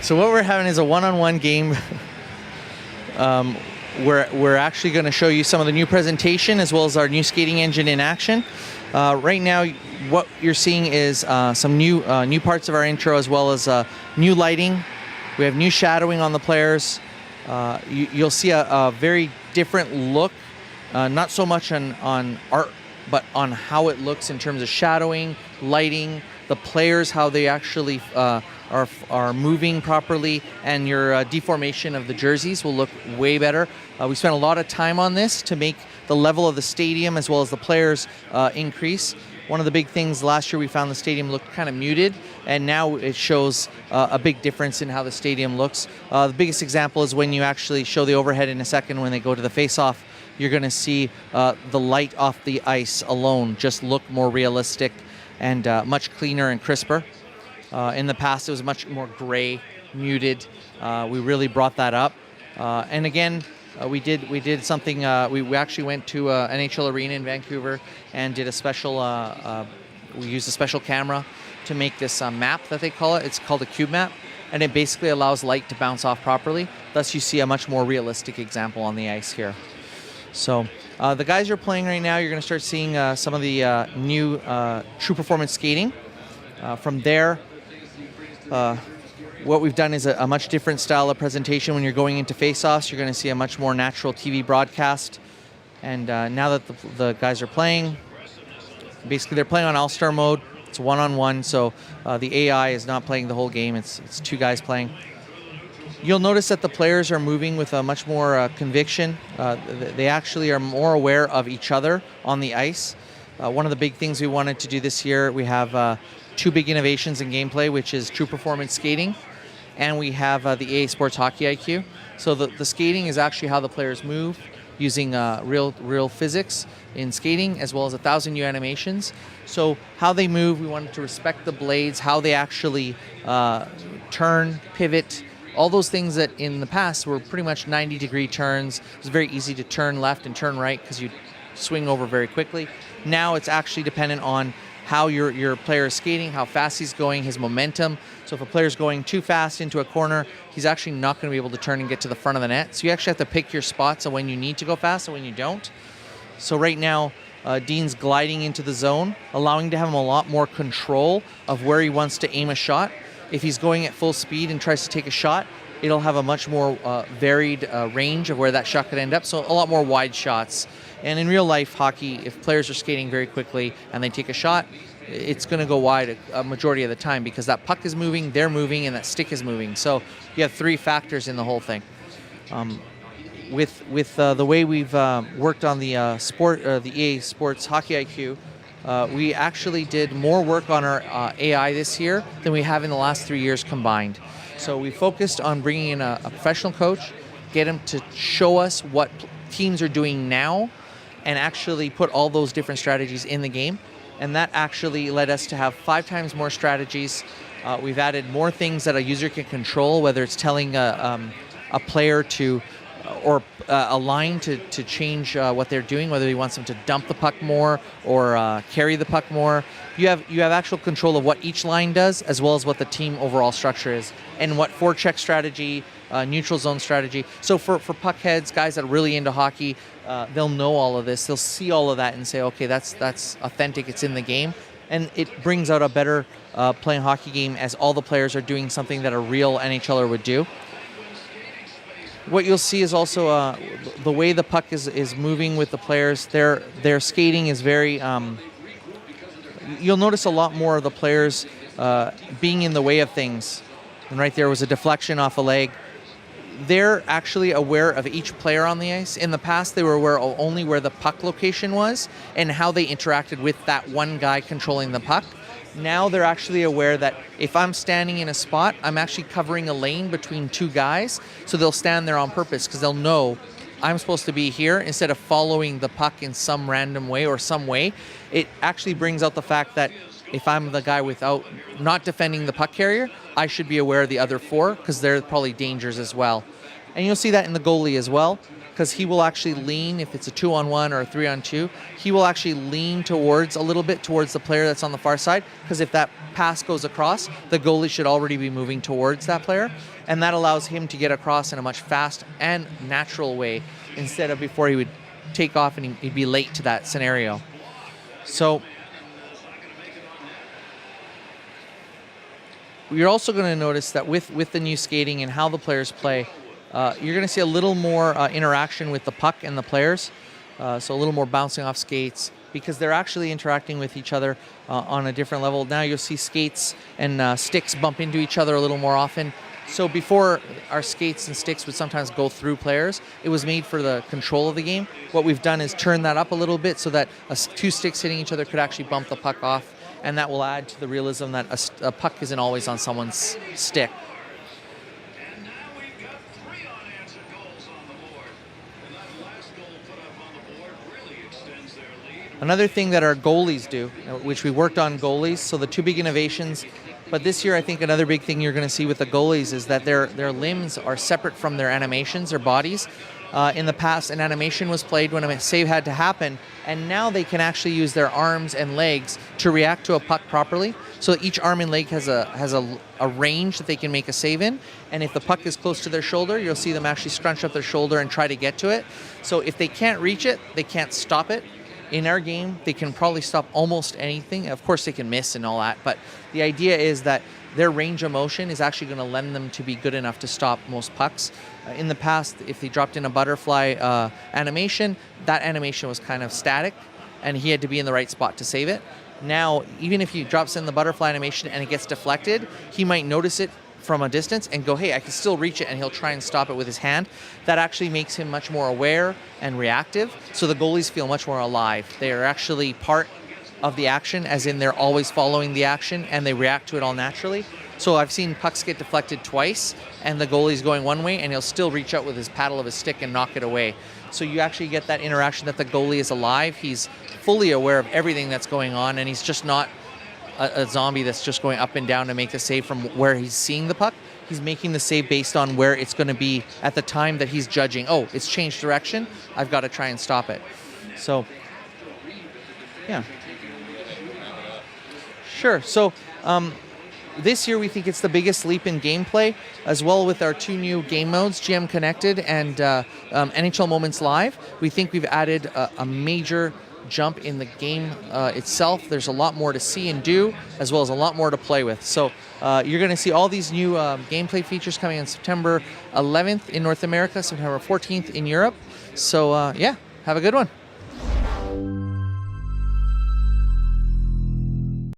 So what we're having is a one-on-one game. We're actually going to show you some of the new presentation as well as our new skating engine in action. Right now, what you're seeing is some new parts of our intro as well as new lighting. We have new shadowing on the players. You'll see a very different look, not so much on art, but on how it looks in terms of shadowing, lighting, the players, how they actually are moving properly, and your deformation of the jerseys will look way better. We spent a lot of time on this to make the level of the stadium as well as the players increase. One of the big things last year, we found the stadium looked kind of muted, and now it shows a big difference in how the stadium looks. The biggest example is when you actually show the overhead in a second when they go to the face-off. You're going to see the light off the ice alone just look more realistic and much cleaner and crisper. In the past, it was much more gray, muted. We really brought that up. And again, we did something. We actually went to NHL Arena in Vancouver and did a special. We used a special camera to make this map that they call it. It's called a cube map, and it basically allows light to bounce off properly. Thus, you see a much more realistic example on the ice here. So the guys are playing right now. You're going to start seeing some of the new true performance skating. From there, what we've done is a much different style of presentation. When you're going into face-offs, you're going to see a much more natural TV broadcast. And now that the guys are playing, basically they're playing on all-star mode. It's one-on-one, so the AI is not playing the whole game. It's two guys playing. You'll notice that the players are moving with a much more conviction. They actually are more aware of each other on the ice. One of the big things we wanted to do this year, we have two big innovations in gameplay, which is true performance skating, and we have the EA Sports Hockey IQ. So the skating is actually how the players move using real physics in skating, as well as 1,000 new animations. So how they move, we wanted to respect the blades, how they actually turn, pivot, all those things that in the past were pretty much 90-degree turns. It was very easy to turn left and turn right because you swing over very quickly. Now it's actually dependent on how your player is skating, how fast he's going, his momentum. So if a player's going too fast into a corner, he's actually not going to be able to turn and get to the front of the net. So you actually have to pick your spots of when you need to go fast and when you don't. So right now, Dean's gliding into the zone, allowing to have him a lot more control of where he wants to aim a shot. If he's going at full speed and tries to take a shot, it'll have a much more varied range of where that shot could end up. So a lot more wide shots. And in real life hockey, if players are skating very quickly and they take a shot, it's going to go wide a majority of the time because that puck is moving, they're moving, and that stick is moving. So you have three factors in the whole thing. With the way we've worked on the the EA Sports Hockey IQ, we actually did more work on our AI this year than we have in the last 3 years combined. So we focused on bringing in a professional coach, get him to show us what teams are doing now, and actually put all those different strategies in the game. And that actually led us to have 5 times more strategies. We've added more things that a user can control, whether it's telling a player to, or a line to change what they're doing, whether he wants them to dump the puck more or carry the puck more. You have actual control of what each line does, as well as what the team overall structure is, and what forecheck strategy, neutral zone strategy. So for puck heads, guys that are really into hockey, they'll know all of this. They'll see all of that and say, okay, that's authentic. It's in the game, and it brings out a better playing hockey game as all the players are doing something that a real NHLer would do. What you'll see is also the way the puck is moving with the players. Their skating is very. You'll notice a lot more of the players being in the way of things. And right there was a deflection off a leg. They're actually aware of each player on the ice. In the past, they were aware of only where the puck location was and how they interacted with that one guy controlling the puck. Now they're actually aware that if I'm standing in a spot, I'm actually covering a lane between two guys. So they'll stand there on purpose because they'll know I'm supposed to be here instead of following the puck in some random way or some way. It actually brings out the fact that if I'm the guy without not defending the puck carrier, I should be aware of the other 4 because they're probably dangers as well. And you'll see that in the goalie as well. because he will actually lean, if it's a 2-on-1 or a 3-on-2, he will actually lean towards a little bit towards the player that's on the far side, because if that pass goes across, the goalie should already be moving towards that player, and that allows him to get across in a much fast and natural way instead of before he would take off and he'd be late to that scenario. So you're also going to notice that with the new skating and how the players play, you're going to see a little more interaction with the puck and the players, so a little more bouncing off skates, because they're actually interacting with each other on a different level. Now you'll see skates and sticks bump into each other a little more often. So before, our skates and sticks would sometimes go through players. It was made for the control of the game. What we've done is turn that up a little bit so that two sticks hitting each other could actually bump the puck off, and that will add to the realism that a puck isn't always on someone's stick. Another thing that our goalies do, which we worked on goalies, so the two big innovations, but this year I think another big thing you're going to see with the goalies is that their limbs are separate from their animations, their bodies. In the past, an animation was played when a save had to happen, and now they can actually use their arms and legs to react to a puck properly. So each arm and leg has a range that they can make a save in, and if the puck is close to their shoulder, you'll see them actually scrunch up their shoulder and try to get to it. So if they can't reach it, they can't stop it. In our game, they can probably stop almost anything. Of course, they can miss and all that, but the idea is that their range of motion is actually going to lend them to be good enough to stop most pucks. In the past, if they dropped in a butterfly animation, that animation was kind of static, and he had to be in the right spot to save it. Now, even if he drops in the butterfly animation and it gets deflected, he might notice it from a distance and go, hey, I can still reach it, and he'll try and stop it with his hand. That actually makes him much more aware and reactive, so the goalies feel much more alive. They are actually part of the action, as in they're always following the action, and they react to it all naturally. So I've seen pucks get deflected twice, and the goalie's going one way, and he'll still reach out with his paddle of his stick and knock it away. So you actually get that interaction that the goalie is alive. He's fully aware of everything that's going on, and he's just not a zombie that's just going up and down to make the save from where he's seeing the puck. He's making the save based on where it's going to be at the time that he's judging. Oh, it's changed direction. I've got to try and stop it. So, yeah. Sure. So, this year we think it's the biggest leap in gameplay, as well with our two new game modes, GM Connected and NHL Moments Live. We think we've added a major jump in the game itself. There's a lot more to see and do, as well as a lot more to play with. So you're going to see all these new gameplay features coming on September 11th in North America, September 14th in Europe. So yeah, have a good one.